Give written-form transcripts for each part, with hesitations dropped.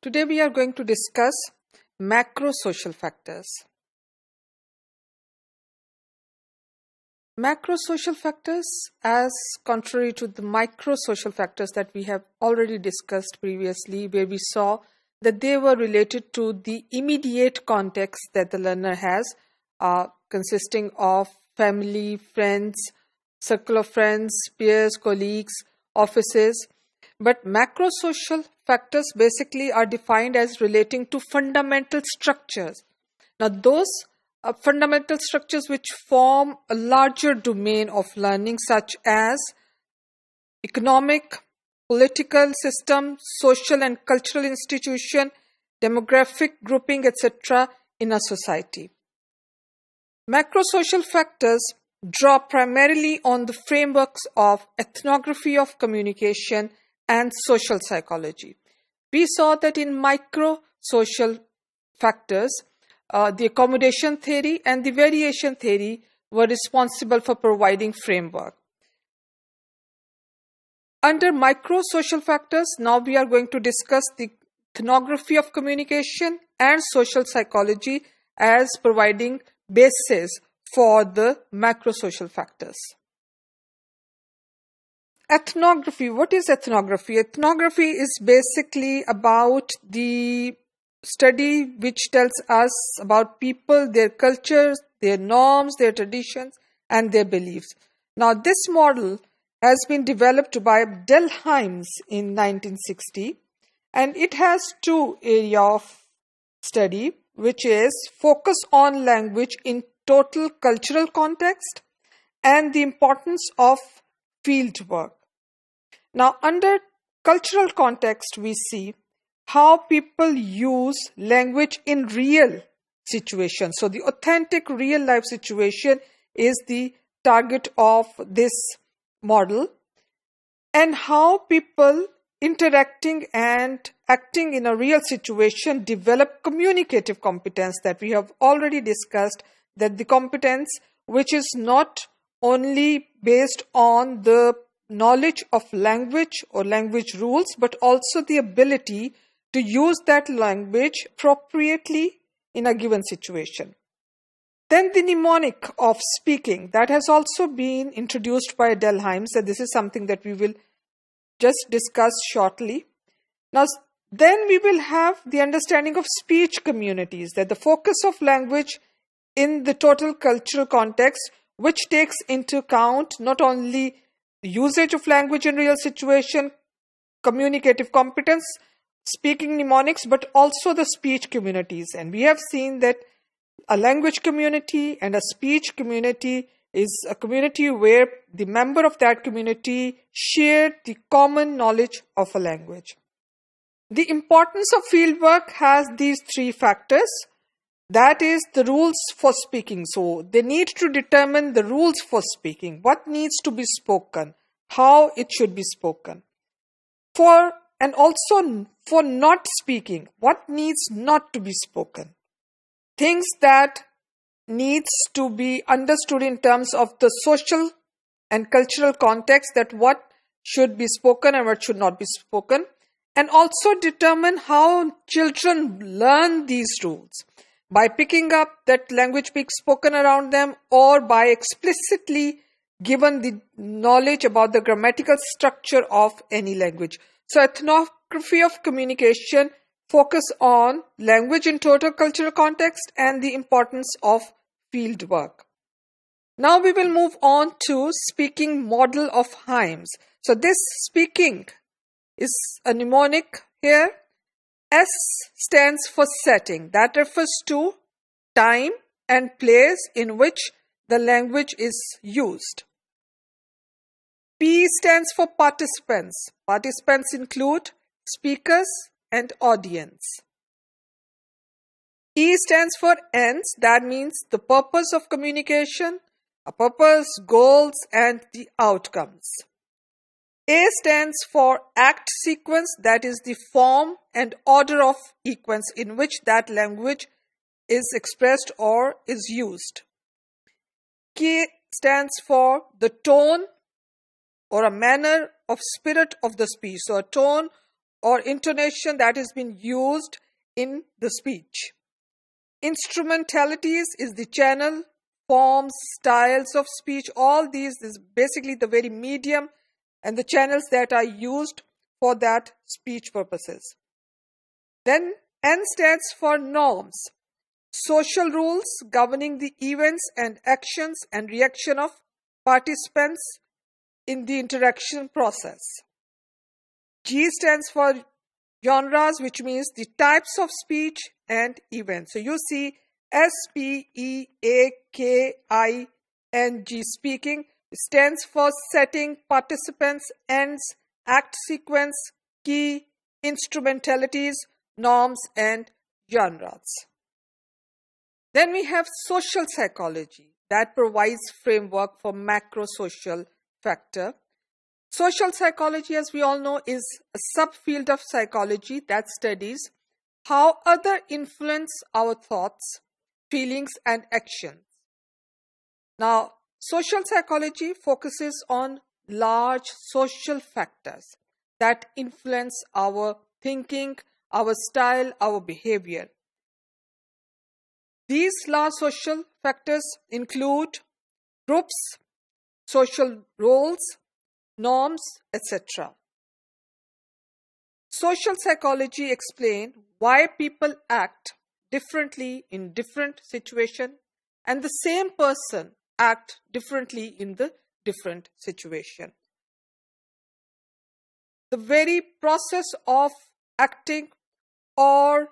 Today we are going to discuss macro-social factors. Macro-social factors, as contrary to the micro-social factors that we have already discussed previously, where we saw that they were related to the immediate context that the learner has, consisting of family, friends, circle of friends, peers, colleagues, offices. But macro-social factors basically are defined as relating to fundamental structures. Now, those fundamental structures which form a larger domain of learning, such as economic, political system, social and cultural institution, demographic grouping, etc. in a society. Macro-social factors draw primarily on the frameworks of ethnography of communication and social psychology. We saw that in micro-social factors, the accommodation theory and the variation theory were responsible for providing framework. Under micro-social factors, now we are going to discuss the ethnography of communication and social psychology as providing basis for the macro-social factors. Ethnography. What is ethnography? Ethnography is basically about the study which tells us about people, their cultures, their norms, their traditions, and their beliefs. Now, this model has been developed by Delheims in 1960, and it has two areas of study, which is focus on language in total cultural context and the importance of field work. Now, under cultural context, we see how people use language in real situations. So, the authentic real life situation is the target of this model, and how people interacting and acting in a real situation develop communicative competence that we have already discussed, that the competence which is not only based on the knowledge of language or language rules, but also the ability to use that language appropriately in a given situation. Then the mnemonic of speaking, that has also been introduced by Delheims, and this is something that we will just discuss shortly. Now, then we will have the understanding of speech communities, that the focus of language in the total cultural context, which takes into account not only the usage of language in real situation, communicative competence, speaking mnemonics, but also the speech communities. And we have seen that a language community and a speech community is a community where the member of that community shared the common knowledge of a language. The importance of fieldwork has these three factors. That is the rules for speaking. So they need to determine the rules for speaking, what needs to be spoken, how it should be spoken. And also for not speaking, what needs not to be spoken. Things that needs to be understood in terms of the social and cultural context, that what should be spoken and what should not be spoken. And also determine how children learn these rules, by picking up that language being spoken around them, or by explicitly given the knowledge about the grammatical structure of any language. So ethnography of communication focus on language in total cultural context and the importance of field work. Now we will move on to speaking model of Himes. So this speaking is a mnemonic here. S stands for setting. That refers to time and place in which the language is used. P stands for participants. Participants include speakers and audience. E stands for ends. That means the purpose of communication, a purpose, goals, and the outcomes. A stands for act sequence, that is the form and order of sequence in which that language is expressed or is used. K stands for the tone or a manner of spirit of the speech. So a tone or intonation that has been used in the speech. Instrumentalities is the channel, forms, styles of speech. All these is basically the very medium and the channels that are used for that speech purposes. Then N stands for norms, social rules governing the events and actions and reaction of participants in the interaction process. G stands for genres, which means the types of speech and events. So you see SPEAKING speaking stands for setting, participants, ends, act sequence, key, instrumentalities, norms, and genres. Then we have social psychology that provides framework for macro-social factor. Social psychology, as we all know, is a subfield of psychology that studies how others influence our thoughts, feelings, and actions. Now, social psychology focuses on large social factors that influence our thinking, our style, our behavior. These large social factors include groups, social roles, norms, etc. Social psychology explains why people act differently in different situations and the same person act differently in the different situation. The very process of acting or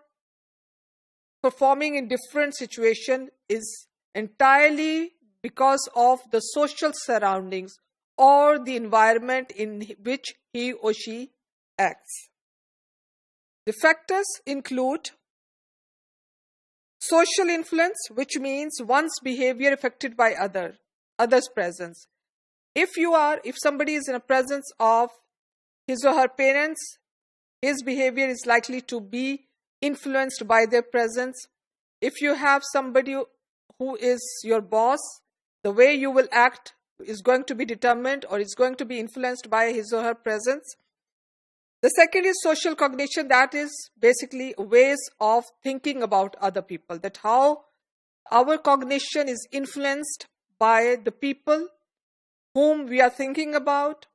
performing in different situations is entirely because of the social surroundings or the environment in which he or she acts. The factors include social influence, which means one's behavior affected by others' presence. If somebody is in a presence of his or her parents, his behavior is likely to be influenced by their presence. If you have somebody who is your boss, the way you will act is going to be determined or is going to be influenced by his or her presence. The second is social cognition, that is basically ways of thinking about other people, that how our cognition is influenced by the people whom we are thinking about,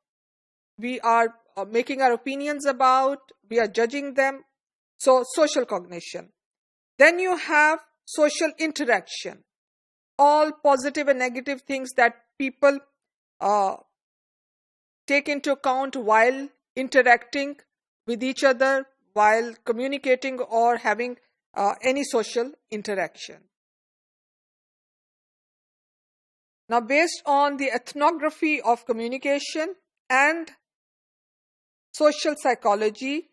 we are making our opinions about, we are judging them. So social cognition. Then you have social interaction, all positive and negative things that people take into account while interacting with each other, while communicating or having any social interaction. Now, based on the ethnography of communication and social psychology,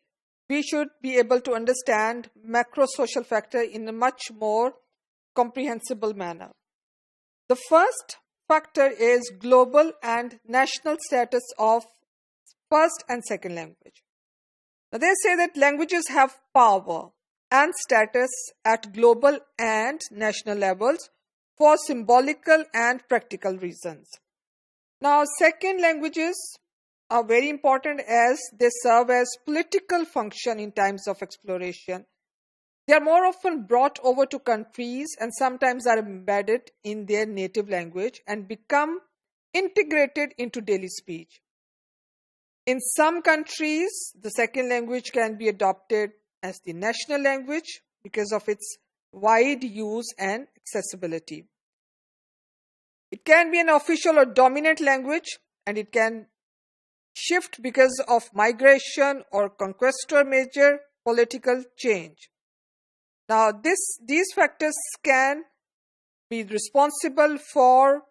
we should be able to understand macro-social factor in a much more comprehensible manner. The first factor is global and national status of first and second language. Now, they say that languages have power and status at global and national levels for symbolical and practical reasons. Now, second languages are very important as they serve as political function in times of exploration. They are more often brought over to countries and sometimes are embedded in their native language and become integrated into daily speech. In some countries, the second language can be adopted as the national language because of its wide use and accessibility. It can be an official or dominant language, and it can shift because of migration or conquest or major political change. Now, these factors can be responsible for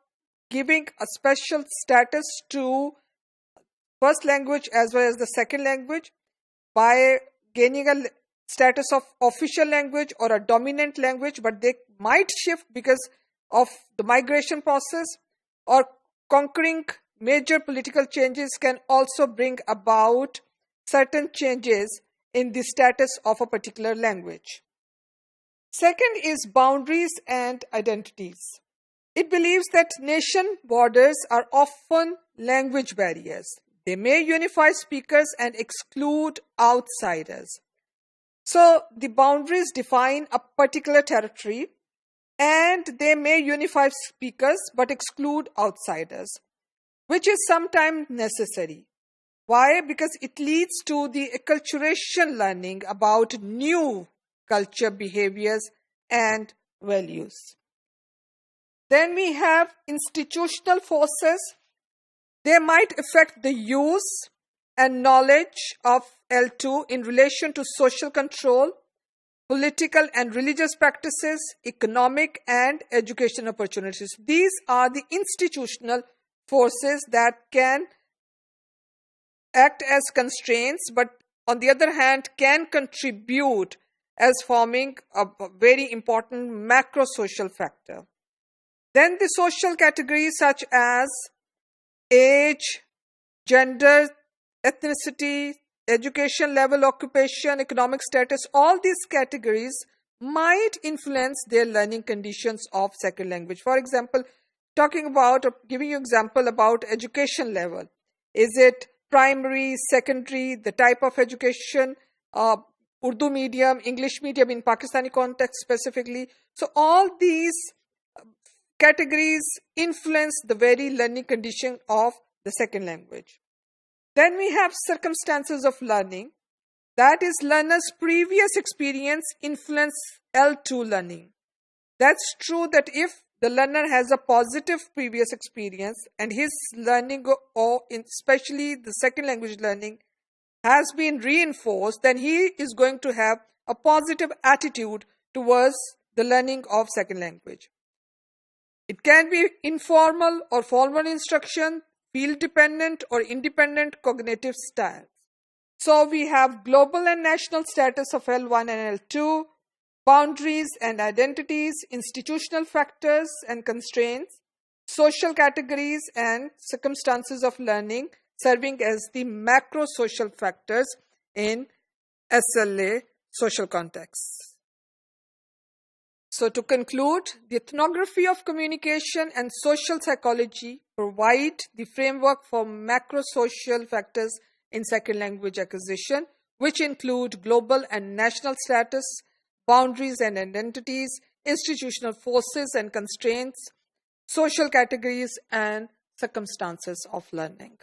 giving a special status to first language as well as the second language by gaining a status of official language or a dominant language, but they might shift because of the migration process, or conquering major political changes can also bring about certain changes in the status of a particular language. Second is boundaries and identities. It believes that nation borders are often language barriers. They may unify speakers and exclude outsiders. So the boundaries define a particular territory, and they may unify speakers but exclude outsiders, which is sometimes necessary. Why? Because it leads to the acculturation learning about new culture, behaviors, and values. Then we have institutional forces. They might affect the use and knowledge of L2 in relation to social control, political and religious practices, economic and education opportunities. These are the institutional forces that can act as constraints, but on the other hand can contribute as forming a very important macro social factor. Then the social categories such as age, gender, ethnicity, education level, occupation, economic status, all these categories might influence their learning conditions of second language. For example, talking about or giving you example about education level. Is it primary, secondary, the type of education, Urdu medium, English medium in Pakistani context specifically. So all these categories influence the very learning condition of the second language. Then we have circumstances of learning. That is, learner's previous experience influence L2 learning. That's true that if the learner has a positive previous experience and his learning, or especially the second language learning, has been reinforced, then he is going to have a positive attitude towards the learning of second language. It can be informal or formal instruction, field dependent or independent cognitive styles. So we have global and national status of L1 and L2, boundaries and identities, institutional factors and constraints, social categories and circumstances of learning, serving as the macro social factors in SLA social contexts. So to conclude, the ethnography of communication and social psychology provide the framework for macro social factors in second language acquisition, which include global and national status, boundaries and identities, institutional forces and constraints, social categories, and circumstances of learning.